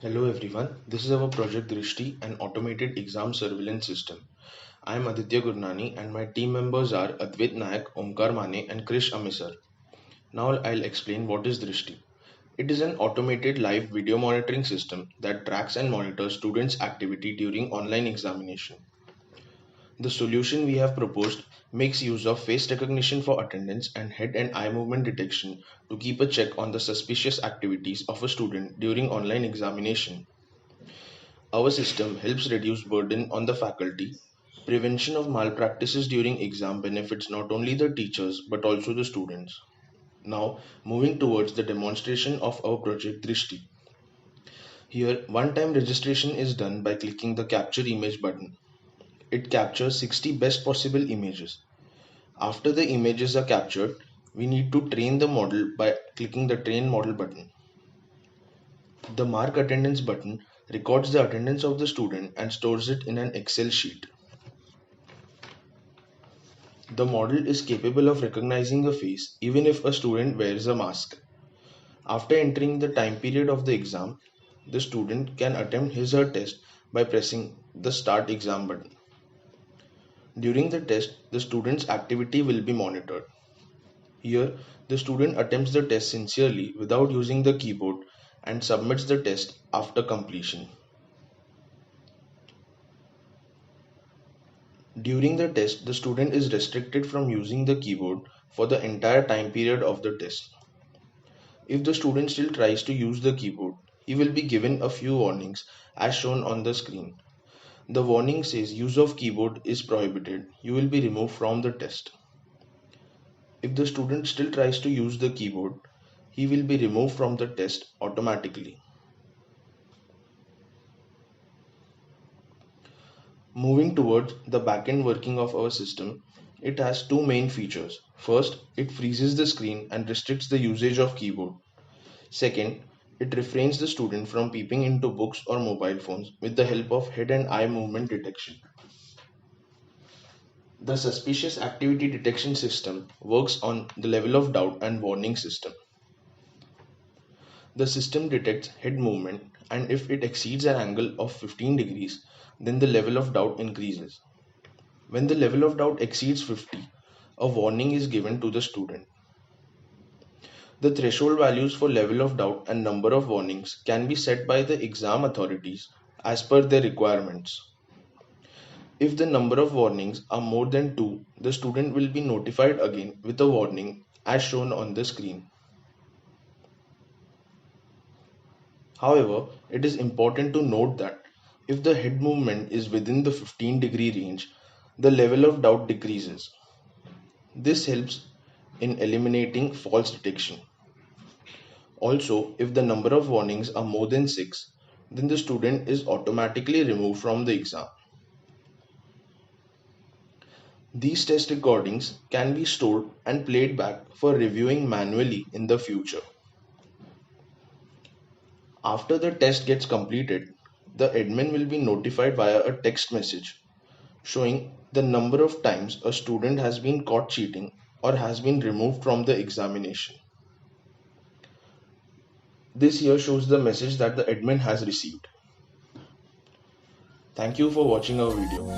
Hello everyone, this is our Project Drishti, an automated exam surveillance system. I am Aditya Gurnani and my team members are Advait Nayak, Omkar Mane and Krish Amisar. Now I'll explain what is Drishti. It is an automated live video monitoring system that tracks and monitors students' activity during online examination. The solution we have proposed makes use of face recognition for attendance and head and eye movement detection to keep a check on the suspicious activities of a student during online examination. Our system helps reduce burden on the faculty. Prevention of malpractices during exam benefits not only the teachers but also the students. Now, moving towards the demonstration of our project Drishti. Here, one-time registration is done by clicking the Capture Image button. It captures 60 best possible images. After the images are captured, we need to train the model by clicking the Train Model button. The Mark Attendance button records the attendance of the student and stores it in an Excel sheet. The model is capable of recognizing a face even if a student wears a mask. After entering the time period of the exam, the student can attempt his or her test by pressing the Start Exam button. During the test, the student's activity will be monitored. Here, the student attempts the test sincerely without using the keyboard and submits the test after completion. During the test, the student is restricted from using the keyboard for the entire time period of the test. If the student still tries to use the keyboard, he will be given a few warnings as shown on the screen. The warning says use of keyboard is prohibited. You will be removed from the test. If the student still tries to use the keyboard, he will be removed from the test automatically. Moving towards the backend working of our system, it has two main features. First, it freezes the screen and restricts the usage of keyboard. Second, it refrains the student from peeping into books or mobile phones with the help of head and eye movement detection. The suspicious activity detection system works on the level of doubt and warning system. The system detects head movement, and if it exceeds an angle of 15 degrees, then the level of doubt increases. When the level of doubt exceeds 50, a warning is given to the student. The threshold values for level of doubt and number of warnings can be set by the exam authorities as per their requirements. If the number of warnings are more than 2, the student will be notified again with a warning as shown on the screen. However, it is important to note that if the head movement is within the 15-degree range, the level of doubt decreases. This helps in eliminating false detection. Also, if the number of warnings are more than 6, then the student is automatically removed from the exam. These test recordings can be stored and played back for reviewing manually in the future. After the test gets completed, the admin will be notified via a text message showing the number of times a student has been caught cheating or has been removed from the examination. This here shows the message that the admin has received. Thank you for watching our video.